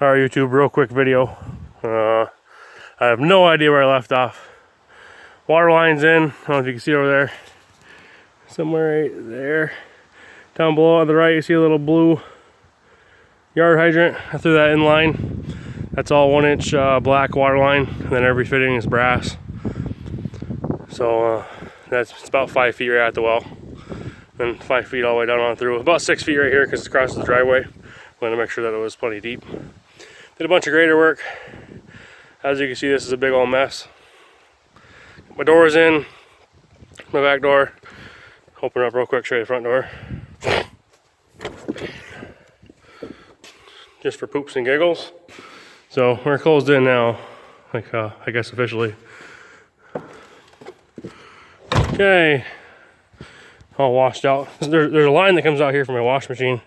Alright YouTube, real quick video. I have no idea where I left off. Water line's in, I don't know if you can see over there. Somewhere right there. Down below on the right you see a little blue yard hydrant. I threw that in line. That's all 1 inch black water line, and then every fitting is brass. So it's about 5 feet right at the well. Then 5 feet all the way down on through. About 6 feet right here because it crosses the driveway. Wanted to make sure that it was plenty deep. Did a bunch of grader work. As you can see, this is a big old mess. My door is in, my back door. Open it up real quick, show you the front door. Just for poops and giggles. So we're closed in now, like I guess officially. Okay, all washed out. There's a line that comes out here from my wash machine.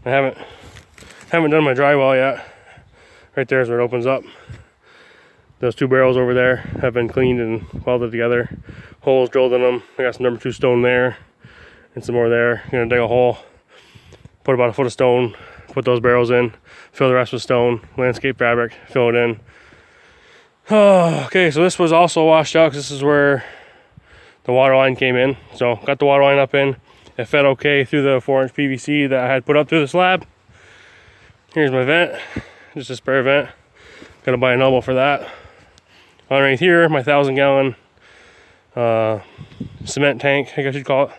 I haven't done my drywall yet. Right there is where it opens up. Those 2 barrels over there have been cleaned and welded together. Holes drilled in them. I got some number 2 stone there and some more there. I'm gonna dig a hole, put about 1 foot of stone, put those barrels in, fill the rest with stone, landscape fabric, fill it in. Oh, okay, so this was also washed out because this is where the water line came in. So got the water line up in. It fed okay through the 4-inch PVC that I had put up through the slab. Here's my vent, just a spare vent. Gotta buy an elbow for that. Underneath here, my 1,000-gallon cement tank, I guess you'd call it.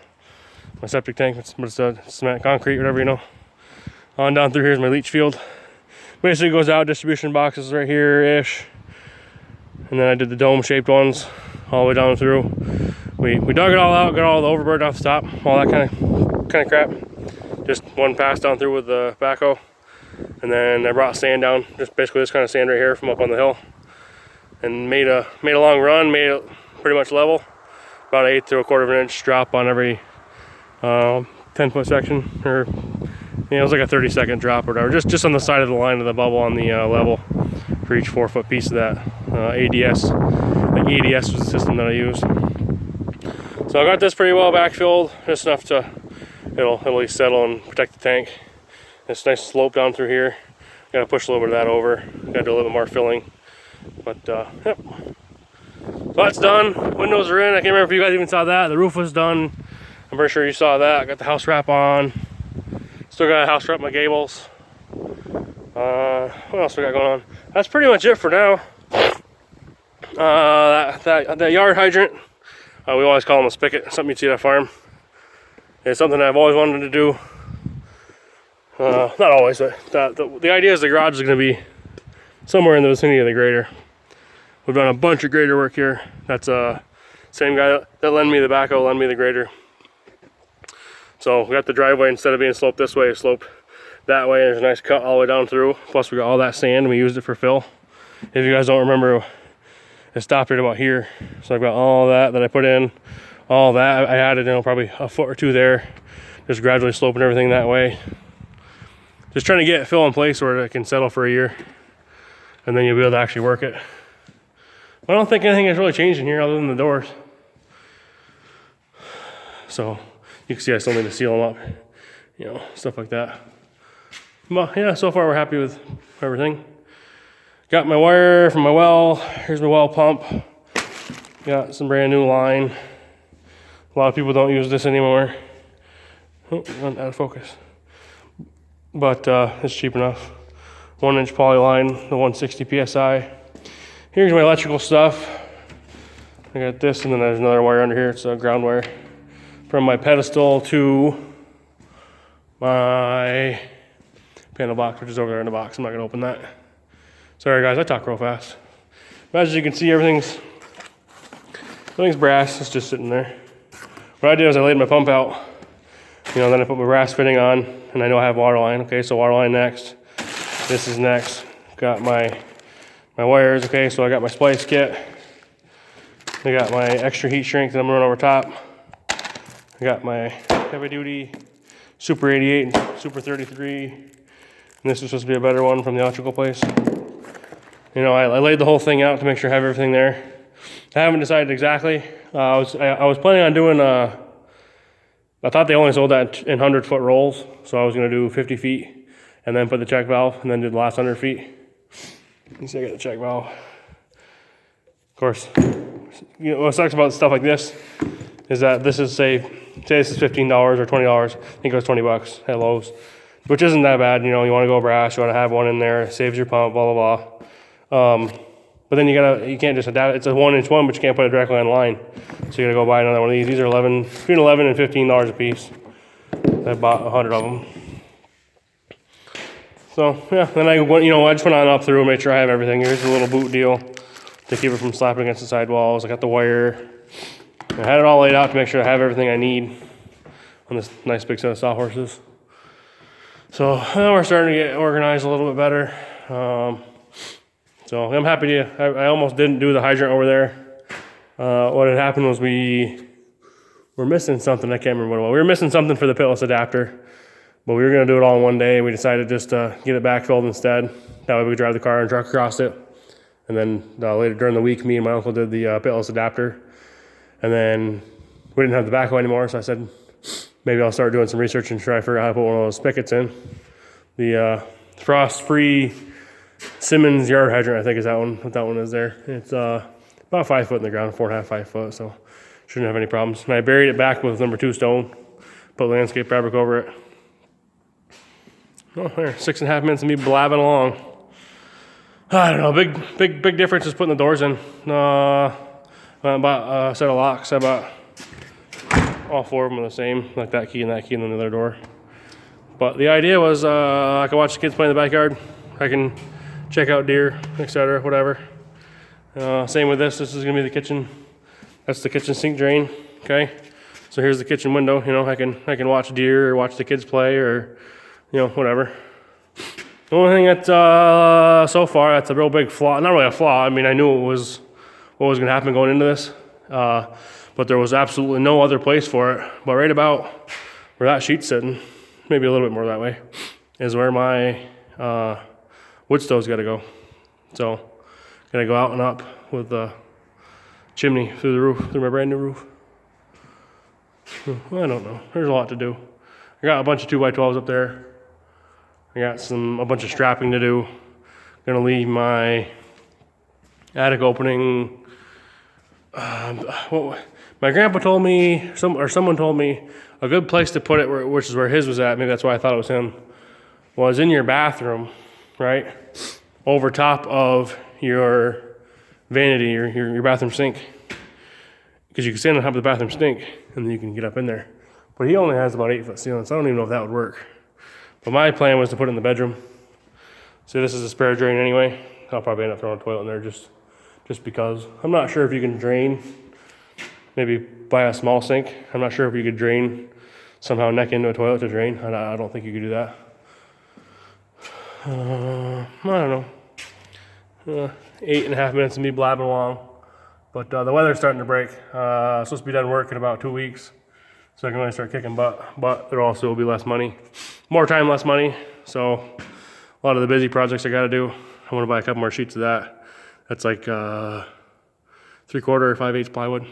My septic tank, but it's a cement, concrete, whatever you know. On down through here is my leach field. Basically goes out, distribution boxes right here-ish. And then I did the dome-shaped ones all the way down through. We dug it all out, got all the overburden off the top, all that kind of crap. Just one pass down through with the backhoe. And then I brought sand down, just basically this kind of sand right here from up on the hill. And made a long run, made it pretty much level. About 1/8 to 1/4 of an inch drop on every 10-foot section. Or, it was like a 30-second drop or whatever. Just on the side of the line of the bubble on the level for each 4-foot piece of that ADS. Like ADS was the system that I used. So I got this pretty well backfilled, just enough to, it'll at least settle and protect the tank. It's a nice slope down through here. Gotta push a little bit of that over. Gotta do a little bit more filling. But yep. So that's done. Windows are in. I can't remember if you guys even saw that. The roof was done. I'm pretty sure you saw that. I got the house wrap on. Still got a house wrap my gables. What else we got going on? That's pretty much it for now. That yard hydrant. We always call them a spigot. Something you'd see at a farm. It's something I've always wanted to do. Not always, but the idea is the garage is going to be somewhere in the vicinity of the grader. We've done a bunch of grader work here. That's same guy that lent me the backhoe, lent me the grader. So we got the driveway, instead of being sloped this way, it's sloped that way. There's a nice cut all the way down through. Plus we got all that sand and we used it for fill. If you guys don't remember, it stopped right about here. So I've got all that I put in, all that. I added, probably 1 foot or 2 there. Just gradually sloping everything that way. Just trying to get it fill in place where it can settle for a year. And then you'll be able to actually work it. I don't think anything has really changed in here other than the doors. So you can see I still need to seal them up. Stuff like that. But yeah, so far we're happy with everything. Got my wire from my well. Here's my well pump. Got some brand new line. A lot of people don't use this anymore. Oh, went out of focus. But it's cheap enough. 1-inch poly line, the 160 PSI. Here's my electrical stuff. I got this, and then there's another wire under here. It's a ground wire. From my pedestal to my panel box, which is over there in the box. I'm not gonna open that. Sorry guys, I talk real fast. But as you can see, everything's brass. It's just sitting there. What I did is I laid my pump out. Then I put my brass fitting on, and I know I have water line. Okay, so water line next. This is next. Got my wires. Okay, so I got my splice kit. I got my extra heat shrink that I'm gonna run over top. I got my heavy duty Super 88 and Super 33. And this is supposed to be a better one from the electrical place. I laid the whole thing out to make sure I have everything there. I haven't decided exactly. I was planning on doing I thought they only sold that in 100-foot rolls, so I was going to do 50 feet and then put the check valve, and then do the last 100 feet. You see I got the check valve. Of course, you know, what sucks about stuff like this is that this is, say this is $15 or $20. I think it was $20 at Lowe's, which isn't that bad. You know, you want to go brass, you want to have one in there, saves your pump, blah, blah, blah. But then you can't just adapt. It's a 1-inch one, but you can't put it directly on line. So you gotta go buy another one of these. These are between $11 and $15 a piece. I bought 100 of them. So yeah, then I just went on up through and made sure I have everything. Here's a little boot deal to keep it from slapping against the sidewalls. I got the wire. I had it all laid out to make sure I have everything I need on this nice big set of sawhorses. So now we're starting to get organized a little bit better. So I'm happy I almost didn't do the hydrant over there. What had happened was we were missing something. I can't remember what it was. We were missing something for the pitless adapter, but we were going to do it all in one day. We decided just to get it backfilled instead. That way we could drive the car and truck across it. And then later during the week, me and my uncle did the pitless adapter. And then we didn't have the backhoe anymore, so I said maybe I'll start doing some research and try to figure out how to put one of those spigots in. The frost-free Simmons yard hydrant, I think is what that one is there. It's about 5 foot in the ground, 4.5, 5 foot, so shouldn't have any problems. And I buried it back with number 2 stone, put landscape fabric over it. Oh, there, 6.5 minutes of me blabbing along. I don't know, big difference is putting the doors in. I bought a set of locks. I bought all 4 of them are the same, like that key and then the other door. But the idea was I could watch the kids play in the backyard. I can check out deer, etc., whatever. Same with this. This is gonna be the kitchen. That's the kitchen sink drain. Okay, so here's the kitchen window. You know, I can watch deer or watch the kids play or, you know, whatever. The only thing that so far that's a real big flaw. Not really a flaw. I mean, I knew what was gonna happen going into this, but there was absolutely no other place for it. But right about where that sheet's sitting, maybe a little bit more that way, is where my wood stove's got to go. So, gonna go out and up with the chimney through the roof, through my brand new roof. I don't know. There's a lot to do. I got a bunch of 2x12s up there. I got a bunch of strapping to do. Gonna leave my attic opening. My grandpa told me, someone told me, a good place to put it, which is where his was at. Maybe that's why I thought it was him. Was in your bathroom, right? Over top of your vanity, your bathroom sink. Because you can stand on top of the bathroom sink and then you can get up in there. But he only has about 8 foot ceiling, so I don't even know if that would work. But my plan was to put it in the bedroom. So this is a spare drain anyway. I'll probably end up throwing a toilet in there just because. I'm not sure if you can drain, maybe buy a small sink. I'm not sure if you could drain, somehow neck into a toilet to drain. I don't think you could do that. I don't know. 8.5 minutes of me blabbing along. But the weather's starting to break. Supposed to be done work in about 2 weeks. So I can really start kicking butt. But there also will be less money. More time, less money. So a lot of the busy projects I got to do. I want to buy a couple more sheets of that. That's like 3/4 or 5/8 plywood. I'm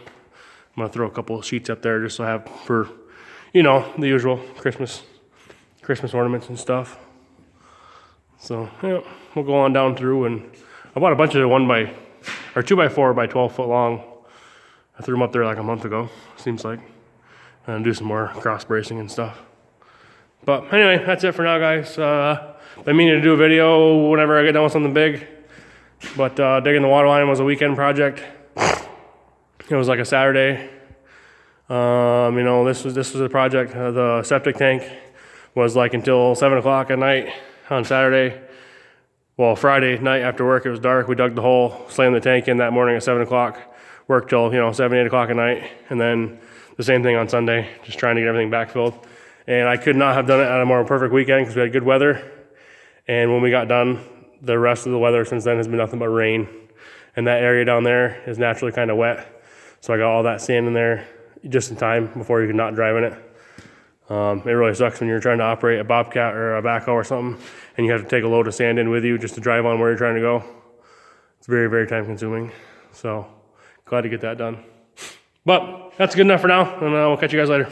going to throw a couple of sheets up there just so I have for, you know, the usual Christmas ornaments and stuff. So, yeah, we'll go on down through, and I bought a bunch of 2x4 by 12 foot long. I threw them up there like a month ago, seems like. And do some more cross bracing and stuff. But anyway, that's it for now, guys. Been meaning to do a video whenever I get done with something big. But digging the water line was a weekend project. It was like a Saturday. You know, this was a project. The septic tank was like until 7 o'clock at night on Saturday. Well, Friday night after work, it was dark. We dug the hole, slammed the tank in that morning at 7 o'clock. Worked till, 7, 8 o'clock at night. And then the same thing on Sunday, just trying to get everything backfilled. And I could not have done it on a more perfect weekend because we had good weather. And when we got done, the rest of the weather since then has been nothing but rain. And that area down there is naturally kind of wet. So I got all that sand in there just in time before you could not drive in it. It really sucks when you're trying to operate a Bobcat or a backhoe or something and you have to take a load of sand in with you just to drive on where you're trying to go. It's very, very time consuming. So glad to get that done. But that's good enough for now, and we'll catch you guys later.